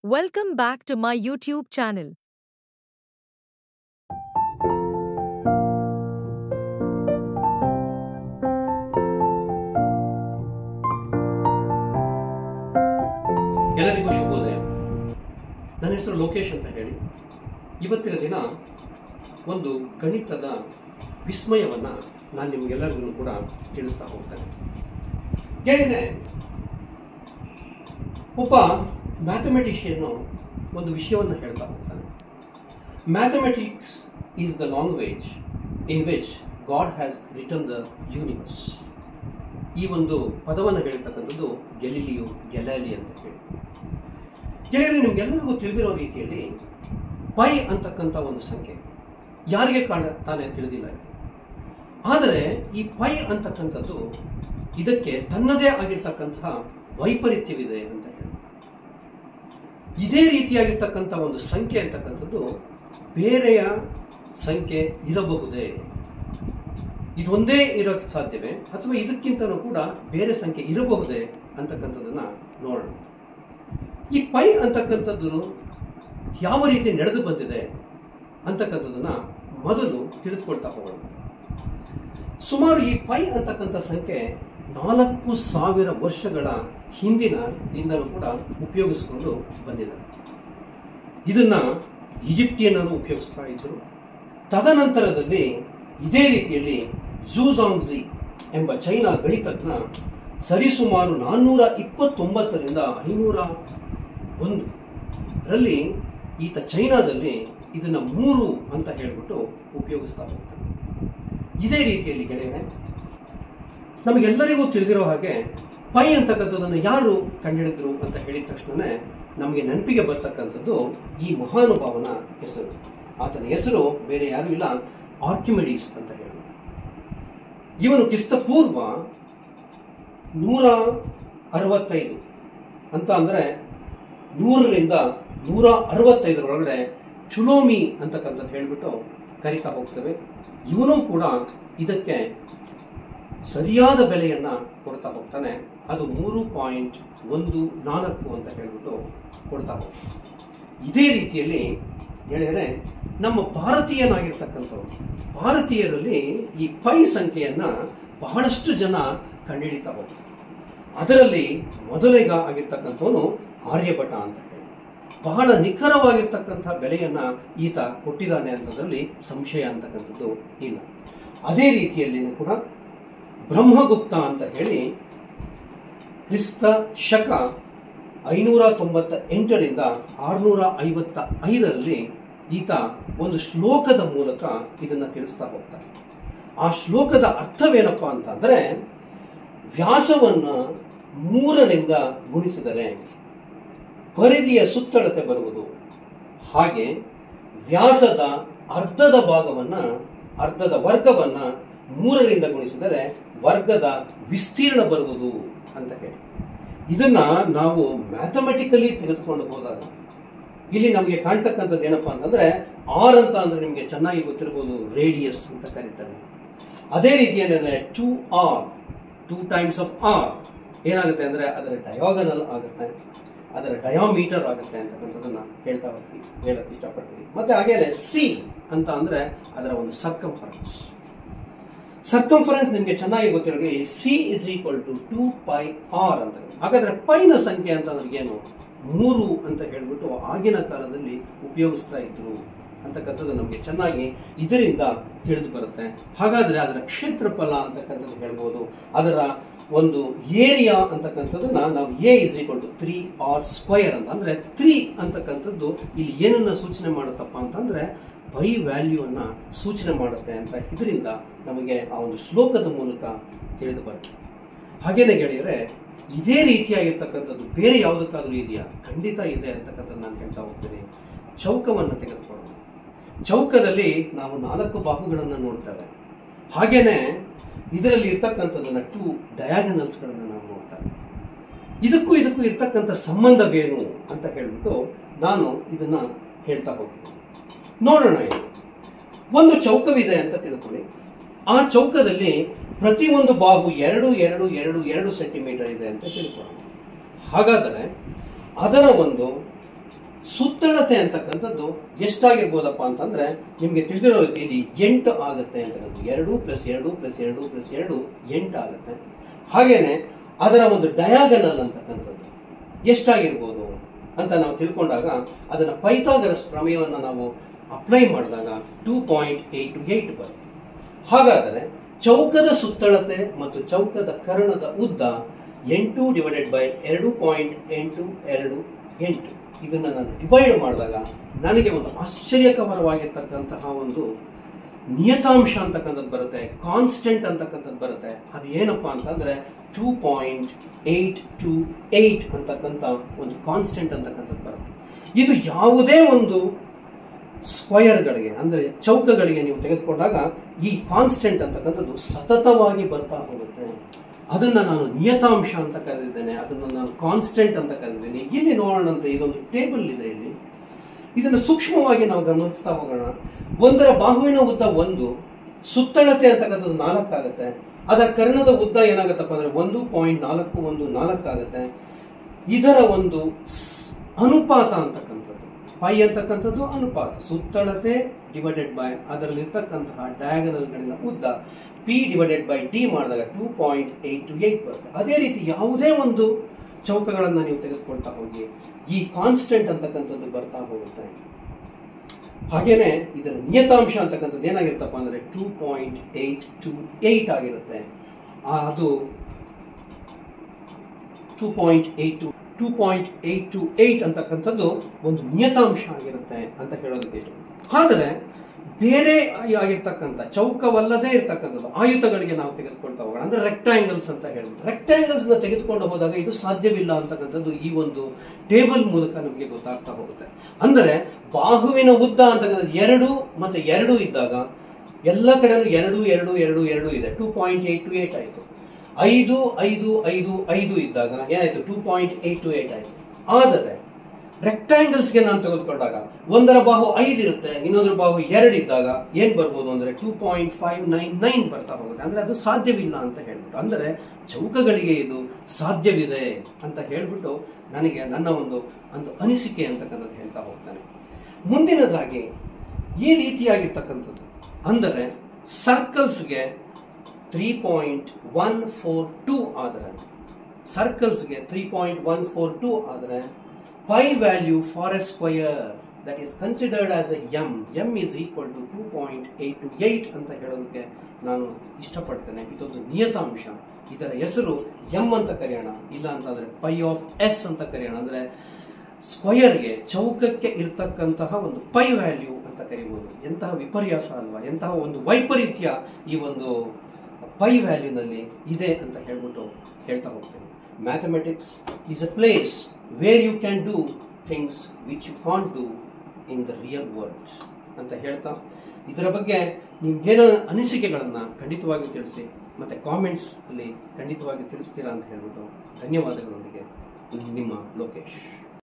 Welcome back to my YouTube channel. ಎಲ್ಲರಿಗೂ ಶುಭೋದಯ. ನನ್ನ ಹೆಸರು ಲೋಕೇಶ್ ಅಂತ ಹೇಳಿ. ಇವತ್ತಿನ ದಿನ ಒಂದು ಗಣಿತದ ವಿಸ್ಮಯವನ್ನು ನಾನು ನಿಮಗೆಲ್ಲರಿಗೂ ಕೂಡ ತಿಳಿಸ್ತಾ ಹೋಗ್ತೇನೆ. ಗೆಳೆಯರೆ, ಒಬ್ಬ ಮ್ಯಾಥಮೆಟಿಷಿಯನ್ನು ಒಂದು ವಿಷಯವನ್ನು ಹೇಳ್ತಾ ಹೋಗ್ತಾನೆ. Mathematics is the language in which god has written the universe. ಈ ಒಂದು ಪದವನ್ನು ಹೇಳ್ತಕ್ಕಂಥದ್ದು ಗೆಲಾಲಿ ಅಂತ ಹೇಳಿ. ಗೆಳೆಯರೆ, ನಿಮ್ಗೆಲ್ಲರಿಗೂ ತಿಳಿದಿರೋ ರೀತಿಯಲ್ಲಿ ಪೈ ಅಂತಕ್ಕಂಥ ಒಂದು ಸಂಖ್ಯೆ ಯಾರಿಗೆ ತಾನೇ ತಿಳಿದಿಲ್ಲ. ಆದರೆ ಈ ಪೈ ಅಂತಕ್ಕಂಥದ್ದು ಇದಕ್ಕೆ ತನ್ನದೇ ಆಗಿರ್ತಕ್ಕಂತಹ ವೈಪರೀತ್ಯವಿದೆ ಅಂತ ಹೇಳಿ. ಇದೇ ರೀತಿಯಾಗಿರ್ತಕ್ಕಂಥ ಒಂದು ಸಂಖ್ಯೆ ಅಂತಕ್ಕಂಥದ್ದು ಬೇರೆಯ ಸಂಖ್ಯೆ ಇರಬಹುದೇ, ಇದೊಂದೇ ಇರೋಕ್ಕೆ ಸಾಧ್ಯವೇ, ಅಥವಾ ಇದಕ್ಕಿಂತಲೂ ಕೂಡ ಬೇರೆ ಸಂಖ್ಯೆ ಇರಬಹುದೇ ಅಂತಕ್ಕಂಥದ್ದನ್ನ ನೋಡೋಣ. ಈ ಪೈ ಅಂತಕ್ಕಂಥದ್ದು ಯಾವ ರೀತಿ ನಡೆದು ಬಂದಿದೆ ಅಂತಕ್ಕಂಥದ್ದನ್ನ ಮೊದಲು ತಿಳಿದುಕೊಳ್ತಾ ಹೋಗೋಣ. ಸುಮಾರು ಈ ಪೈ ಅಂತಕ್ಕಂಥ ಸಂಖ್ಯೆ 4000 ವರ್ಷಗಳ ಹಿಂದಿನಿಂದಲೂ ಕೂಡ ಉಪಯೋಗಿಸಿಕೊಂಡು ಬಂದಿದ್ದಾರೆ. ಇದನ್ನ ಈಜಿಪ್ಟಿಯನ್ನರು ಉಪಯೋಗಿಸ್ತಾ ಇದ್ದರು. ತದನಂತರದಲ್ಲಿ ಇದೇ ರೀತಿಯಲ್ಲಿ ಝೂಜಾಂಗ್ಜಿ ಎಂಬ ಚೈನಾ ಗಣಿತಜ್ಞ ಸರಿಸುಮಾರು 429ರಿಂದ 501ರಲ್ಲಿ ಈತ ಚೈನಾದಲ್ಲಿ ಇದನ್ನ 3 ಅಂತ ಹೇಳ್ಬಿಟ್ಟು ಉಪಯೋಗಿಸ್ತಾ ಹೋಗ್ತಾನೆ. ಇದೇ ರೀತಿಯಲ್ಲಿ ಗೆಳೆಯರೆ, ನಮಗೆಲ್ಲರಿಗೂ ತಿಳಿದಿರೋ ಹಾಗೆ ಪೈ ಅಂತಕ್ಕಂಥದ್ದನ್ನು ಯಾರು ಕಂಡುಹಿಡಿದ್ರು ಅಂತ ಹೇಳಿದ ತಕ್ಷಣ ನಮಗೆ ನೆನಪಿಗೆ ಬರ್ತಕ್ಕಂಥದ್ದು ಈ ಮಹಾನುಭಾವನ ಹೆಸರು. ಆತನ ಹೆಸರು ಬೇರೆ ಯಾರು ಇಲ್ಲ, ಆರ್ಕಿಮಿಡೀಸ್ ಅಂತ ಹೇಳಿ. ಇವನು ಕ್ರಿಸ್ತಪೂರ್ವ 165 ಅಂತ ಅಂದರೆ 100ರಿಂದ 165 ಚುಲೋಮಿ ಅಂತಕ್ಕಂಥದ್ದು ಹೇಳ್ಬಿಟ್ಟು ಕರಿತಾ ಹೋಗ್ತೇವೆ. ಇವನು ಕೂಡ ಇದಕ್ಕೆ ಸರಿಯಾದ ಬೆಲೆಯನ್ನ ಕೊಡ್ತಾ ಹೋಗ್ತಾನೆ. ಅದು 3.14 ಅಂತ ಹೇಳ್ಬಿಟ್ಟು ಕೊಡ್ತಾ ಹೋಗ್ತಾನೆ. ಇದೇ ರೀತಿಯಲ್ಲಿ ಹೇಳಿದರೆ ನಮ್ಮ ಭಾರತೀಯರಲ್ಲಿ ಈ ಪೈ ಸಂಖ್ಯೆಯನ್ನ ಬಹಳಷ್ಟು ಜನ ಕಂಡುಹಿಡಿತಾ ಹೋಗ್ತಾರೆ. ಅದರಲ್ಲಿ ಮೊದಲಿಗ ಆಗಿರ್ತಕ್ಕಂಥವನು ಆರ್ಯಭಟ ಅಂತ ಹೇಳಿ ಬಹಳ ನಿಖರವಾಗಿರ್ತಕ್ಕಂಥ ಬೆಲೆಯನ್ನ ಈತ ಕೊಟ್ಟಿದ್ದಾನೆ ಅಂತದ್ರಲ್ಲಿ ಸಂಶಯ ಅಂತಕ್ಕಂಥದ್ದು ಇಲ್ಲ. ಅದೇ ರೀತಿಯಲ್ಲಿ ಕೂಡ ಬ್ರಹ್ಮಗುಪ್ತ ಅಂತ ಹೇಳಿ ಕ್ರಿಸ್ತ ಶಕ 598ರಿಂದ 655ರಲ್ಲಿ ಈತ ಒಂದು ಶ್ಲೋಕದ ಮೂಲಕ ಇದನ್ನ ತಿಳಿಸ್ತಾ ಹೋಗ್ತಾನೆ. ಆ ಶ್ಲೋಕದ ಅರ್ಥವೇನಪ್ಪ ಅಂತಂದ್ರೆ, ವ್ಯಾಸವನ್ನ 3ರಿಂದ ಗುಣಿಸಿದರೆ ಪರಿಧಿಯ ಸುತ್ತಳತೆ ಬರುವುದು, ಹಾಗೆ ವ್ಯಾಸದ ಅರ್ಧದ ವರ್ಗವನ್ನ 3ರಿಂದ ಗುಣಿಸಿದರೆ ವರ್ಗದ ವಿಸ್ತೀರ್ಣ ಬರುವುದು ಅಂತ ಹೇಳಿ. ಇದನ್ನ ನಾವು ಮ್ಯಾಥಮೆಟಿಕಲಿ ತೆಗೆದುಕೊಂಡು ಹೋದಾಗ ಇಲ್ಲಿ ನಮಗೆ ಕಾಣ್ತಕ್ಕಂಥದ್ದು ಏನಪ್ಪಾ ಅಂತಂದ್ರೆ, ಆರ್ ಅಂತ ಅಂದ್ರೆ ನಿಮಗೆ ಚೆನ್ನಾಗಿ ಗೊತ್ತಿರಬಹುದು, ರೇಡಿಯಸ್ ಅಂತ ಕರೀತಾರೆ. ಅದೇ ರೀತಿಯಲ್ಲಿ 2r 2 ಟೈಮ್ಸ್ ಆಫ್ ಆರ್ ಏನಾಗುತ್ತೆ ಅಂದ್ರೆ ಅದರ ಡಯಾಗನಲ್ ಆಗುತ್ತೆ, ಅದರ ಡಯಾಮೀಟರ್ ಆಗುತ್ತೆ ಅಂತಕ್ಕಂಥದ್ದನ್ನ ಹೇಳಕ್ ಇಷ್ಟಪಡ್ತೀವಿ. ಮತ್ತೆ ಹಾಗೇನೆ ಸಿ ಅಂತ ಅಂದ್ರೆ ಅದರ ಒಂದು ಸರ್ಕಂಫರೆನ್ಸ್ ನಿಮ್ಗೆ ಚೆನ್ನಾಗಿ ಗೊತ್ತಿರೋ C is equal to 2πr ಅಂತ. ಹಾಗಾದ್ರೆ ಪೈನ ಸಂಖ್ಯೆ ಅಂತ ಅಂದ್ರೆ ಏನು, 3 ಅಂತ ಹೇಳ್ಬಿಟ್ಟು ಆಗಿನ ಕಾಲದಲ್ಲಿ ಉಪಯೋಗಿಸ್ತಾ ಇದ್ರು ಅಂತಕ್ಕಂಥದ್ದು ನಮ್ಗೆ ಚೆನ್ನಾಗಿ ಇದರಿಂದ ತಿಳಿದು ಬರುತ್ತೆ. ಹಾಗಾದ್ರೆ ಅದರ ಕ್ಷೇತ್ರಫಲ ಅಂತಕ್ಕಂಥದ್ದು ಹೇಳ್ಬೋದು, ಅದರ ಒಂದು ಏರಿಯಾ ಅಂತಕ್ಕಂಥದ್ದನ್ನ ನಾವು A is equal to 3r² ಅಂತ ಅಂದ್ರೆ 3 ಅಂತಕ್ಕಂಥದ್ದು ಇಲ್ಲಿ ಏನನ್ನ ಸೂಚನೆ ಮಾಡುತ್ತಪ್ಪ ಅಂತಂದ್ರೆ ಪೈ ವ್ಯಾಲ್ಯೂ ಅನ್ನ ಸೂಚನೆ ಮಾಡುತ್ತೆ ಅಂತ ಇದರಿಂದ ನಮಗೆ ಆ ಒಂದು ಶ್ಲೋಕದ ಮೂಲಕ ತಿಳಿದು ಬರುತ್ತೆ. ಹಾಗೇನೆ ಗೆಳೆಯರೆ, ಇದೇ ರೀತಿಯಾಗಿರ್ತಕ್ಕಂಥದ್ದು ಬೇರೆ ಯಾವುದಕ್ಕಾದ್ರೂ ಇದೆಯಾ? ಖಂಡಿತ ಇದೆ ಅಂತಕ್ಕಂಥದ್ದು ನಾನು ಹೇಳ್ತಾ ಹೋಗ್ತೇನೆ. ಚೌಕವನ್ನು ತೆಗೆದುಕೊಳ್ಳೋಣ. ಚೌಕದಲ್ಲಿ ನಾವು 4 ಬಾಹುಗಳನ್ನು ನೋಡ್ತೇವೆ. ಹಾಗೇನೆ ಇದರಲ್ಲಿ ಇರ್ತಕ್ಕಂಥದ್ದನ್ನ 2 ಡಯಾಗನಲ್ಸ್ಗಳನ್ನ ನಾವು ನೋಡ್ತೇವೆ. ಇದಕ್ಕೂ ಇರ್ತಕ್ಕಂಥ ಸಂಬಂಧವೇನು ಅಂತ ಹೇಳ್ಬಿಟ್ಟು ನಾನು ಇದನ್ನ ಹೇಳ್ತಾ ಹೋಗ್ತೀನಿ. ನೋಡೋಣ. ಒಂದು ಚೌಕವಿದೆ ಅಂತ ತಿಳ್ಕೊಳ್ಳಿ. ಆ ಚೌಕದಲ್ಲಿ ಪ್ರತಿಯೊಂದು ಬಾಹು 2 ಸೆಂಟಿಮೀಟರ್ ಇದೆ ಅಂತ ತಿಳ್ಕೊಳ್ಳೋಣ. ಹಾಗಾದರೆ ಅದರ ಒಂದು ಸುತ್ತಳತೆ ಅಂತಕ್ಕಂಥದ್ದು ಎಷ್ಟಾಗಿರ್ಬೋದಪ್ಪ ಅಂತಂದ್ರೆ ನಿಮಗೆ ತಿಳಿದಿರೋ ರೀತಿಯಲ್ಲಿ 8 ಆಗುತ್ತೆ ಅಂತಕ್ಕಂಥದ್ದು. 2 + 2 + 2 + 2 8 ಆಗುತ್ತೆ. ಹಾಗೇನೆ ಅದರ ಒಂದು ಡಯಾಗನಲ್ ಅಂತಕ್ಕಂಥದ್ದು ಎಷ್ಟಾಗಿರ್ಬೋದು ಅಂತ ನಾವು ತಿಳ್ಕೊಂಡಾಗ ಅದನ್ನ ಪೈಥಾಗರಸ್ ಪ್ರಮೇಯವನ್ನು ನಾವು ಅಪ್ಲೈ ಮಾಡಿದಾಗ 2.828 ಬರುತ್ತೆ. ಹಾಗಾದರೆ ಚೌಕದ ಸುತ್ತಳತೆ ಮತ್ತು ಚೌಕದ ಕರ್ಣದ ಉದ್ದ 8 / 2.828. ಇದನ್ನ ನಾನು ಡಿವೈಡ್ ಮಾಡಿದಾಗ ನನಗೆ ಒಂದು ಆಶ್ಚರ್ಯಕರವಾಗಿರ್ತಕ್ಕಂತಹ ಒಂದು ನಿಯತಾಂಶ ಅಂತಕ್ಕಂಥದ್ದು ಬರುತ್ತೆ, ಕಾನ್ಸ್ಟೆಂಟ್ ಅಂತಕ್ಕಂಥದ್ದು ಬರುತ್ತೆ. ಅದು ಏನಪ್ಪ ಅಂತಂದ್ರೆ 2.828 ಅಂತಕ್ಕಂಥ ಒಂದು ಕಾನ್ಸ್ಟೆಂಟ್ ಅಂತಕ್ಕಂಥದ್ದು ಬರುತ್ತೆ. ಇದು ಯಾವುದೇ ಒಂದು ಸ್ಕ್ವಯರ್ಗಳಿಗೆ ಅಂದ್ರೆ ಚೌಕಗಳಿಗೆ ನೀವು ತೆಗೆದುಕೊಂಡಾಗ ಈ ಕಾನ್ಸ್ಟೆಂಟ್ ಅಂತಕ್ಕಂಥದ್ದು ಸತತವಾಗಿ ಬರ್ತಾ ಹೋಗುತ್ತೆ. ಅದನ್ನ ನಾನು ನಿಯತಾಂಶ ಅಂತ ಕರೆದಿದ್ದೇನೆ, ಅದನ್ನು ನಾನು ಕಾನ್ಸ್ಟೆಂಟ್ ಅಂತ ಕರೆದಿದ್ದೇನೆ. ಇಲ್ಲಿ ನೋಡೋಣಂತೆ ಇದೊಂದು ಟೇಬಲ್ ಇದೆ. ಇಲ್ಲಿ ಇದನ್ನು ಸೂಕ್ಷ್ಮವಾಗಿ ನಾವು ಗಮನಿಸ್ತಾ ಹೋಗೋಣ. ಒಂದರ ಬಾಹುವಿನ ಉದ್ದ 1, ಸುತ್ತಳತೆ ಅಂತಕ್ಕಂಥದ್ದು 4 ಆಗುತ್ತೆ. ಅದರ ಕರ್ಣದ ಉದ್ದ ಏನಾಗುತ್ತಪ್ಪ ಅಂದ್ರೆ 1.414 ಆಗುತ್ತೆ. ಇದರ ಒಂದು ಅನುಪಾತ ಅಂತಕ್ಕಂಥದ್ದು ಪೈ ಅಂತಕ್ಕಂಥದ್ದು ಅನುಪಾತ, ಸುತ್ತಳತೆ ಡಿವೈಡೆಡ್ ಬೈ ಅದರಲ್ಲಿರ್ತಕ್ಕಂತಹ ಡಯಾಗನಲ್ಗಳಿಂದ ಉದ್ದ P / D ಮಾಡಿದಾಗ 2.828 ಬರುತ್ತೆ. ಅದೇ ರೀತಿ ಯಾವುದೇ ಒಂದು ಚೌಕಗಳನ್ನು ನೀವು ತೆಗೆದುಕೊಳ್ತಾ ಹೋಗಿ ಈ ಕಾನ್ಸ್ಟೆಂಟ್ ಅಂತಕ್ಕಂಥದ್ದು ಬರ್ತಾ ಹೋಗುತ್ತೆ. ಹಾಗೇನೆ ಇದರ ನಿಯತಾಂಶ ಅಂತಕ್ಕಂಥದ್ದು ಏನಾಗಿರುತ್ತಪ್ಪ ಅಂದ್ರೆ 2.828 ಆಗಿರುತ್ತೆ. ಅದು 2.828 ಅಂತಕ್ಕಂಥದ್ದು ಒಂದು ನಿಯತಾಂಶ ಆಗಿರುತ್ತೆ ಅಂತ ಹೇಳೋದಕ್ಕೆ ಇಷ್ಟ. ಆದರೆ ಬೇರೆ ಆಗಿರ್ತಕ್ಕಂಥ ಚೌಕವಲ್ಲದೆ ಇರ್ತಕ್ಕಂಥದ್ದು ಆಯುತಗಳಿಗೆ ನಾವು ತೆಗೆದುಕೊಳ್ತಾ ಹೋಗೋಣ. ಅಂದ್ರೆ ರೆಕ್ಟಾಂಗಲ್ಸ್ ಅಂತ ಹೇಳ್ಬೋದು. ರೆಕ್ಟಾಂಗಲ್ಸ್ ನ ತೆಗೆದುಕೊಂಡು ಹೋದಾಗ ಇದು ಸಾಧ್ಯವಿಲ್ಲ ಅಂತಕ್ಕಂಥದ್ದು ಈ ಒಂದು ಟೇಬಲ್ ಮೂಲಕ ನಮಗೆ ಗೊತ್ತಾಗ್ತಾ ಹೋಗುತ್ತೆ. ಅಂದ್ರೆ ಬಾಹುವಿನ ಉದ್ದ ಅಂತಕ್ಕಂಥದ್ದು 2 ಮತ್ತು 2 ಇದ್ದಾಗ ಎಲ್ಲ ಕಡೆನೂ 2 2 2 2 ಇದೆ, 2.828 ಆಯಿತು. 5 5 5 5 ಇದ್ದಾಗ ಏನಾಯ್ತು, 2.828 ಆಯಿತು. ಆದರೆ ರೆಕ್ಟಾಂಗಲ್ಸ್ಗೆ ನಾನು ತೆಗೆದುಕೊಂಡಾಗ ಒಂದರ ಬಾಹು 5 ಇರುತ್ತೆ, ಇನ್ನೊಂದರ ಬಾಹು 2 ಇದ್ದಾಗ ಏನ್ ಬರ್ಬೋದು ಅಂದ್ರೆ 2.599 ಬರ್ತಾ ಹೋಗುತ್ತೆ. ಅಂದ್ರೆ ಅದು ಸಾಧ್ಯವಿಲ್ಲ ಅಂತ ಹೇಳ್ಬಿಟ್ಟು, ಅಂದ್ರೆ ಚೌಕಗಳಿಗೆ ಇದು ಸಾಧ್ಯವಿದೆ ಅಂತ ಹೇಳ್ಬಿಟ್ಟು ನನಗೆ ನನ್ನ ಒಂದು ಅನಿಸಿಕೆ ಅಂತಕ್ಕಂಥದ್ದು ಹೇಳ್ತಾ ಹೋಗ್ತಾನೆ. ಮುಂದಿನದಾಗಿ ಈ ರೀತಿಯಾಗಿರ್ತಕ್ಕಂಥದ್ದು ಅಂದರೆ ಸರ್ಕಲ್ಸ್ಗೆ 3.142 ಆದರೆ, ಸರ್ಕಲ್ಸ್ಗೆ 3.142 ಆದರೆ pi value for a square that is considered as a m is equal to 2.828 ಅಂತ ಹೇಳೋದಕ್ಕೆ ನಾನು ಇಷ್ಟಪಡ್ತೇನೆ. ಇದೊಂದು ನಿಯತಾಂಶ. ಇದರ ಹೆಸರು m ಅಂತ ಕರೆಯೋಣ, ಇಲ್ಲ ಅಂತಂದ್ರೆ ಪೈ ಆಫ್ ಎಸ್ ಅಂತ ಕರೆಯೋಣ. ಅಂದ್ರೆ ಸ್ಕ್ವಯರ್ಗೆ ಚೌಕಕ್ಕೆ ಇರ್ತಕ್ಕಂತಹ ಒಂದು ಪೈ ವ್ಯಾಲ್ಯೂ ಅಂತ ಕರಿಬಹುದು. ಎಂತಹ ವಿಪರ್ಯಾಸ ಅಲ್ವಾ, ಎಂತಹ ಒಂದು ವೈಪರೀತ್ಯ ಈ ಒಂದು ಪೈ ವ್ಯಾಲ್ಯೂನಲ್ಲಿ ಇದೆ ಅಂತ ಹೇಳ್ಬಿಟ್ಟು ಹೇಳ್ತಾ ಹೋಗ್ತೇನೆ. Mathematics is a place where you can do things which you can't do in the real world ಅಂತ ಹೇಳ್ತಾ, ಇದರ ಬಗ್ಗೆ ನಿಮ್ಗೇನೋ ಅನಿಸಿಕೆಗಳನ್ನು ಖಂಡಿತವಾಗಿ ತಿಳಿಸಿ, ಮತ್ತೆ ಕಾಮೆಂಟ್ಸ್ ಅಲ್ಲಿ ಖಂಡಿತವಾಗಿ ತಿಳಿಸ್ತೀರಾ ಅಂತ ಹೇಳ್ಬಿಟ್ಟು ಧನ್ಯವಾದಗಳೊಂದಿಗೆ ನಿಮ್ಮ ಲೋಕೇಶ್.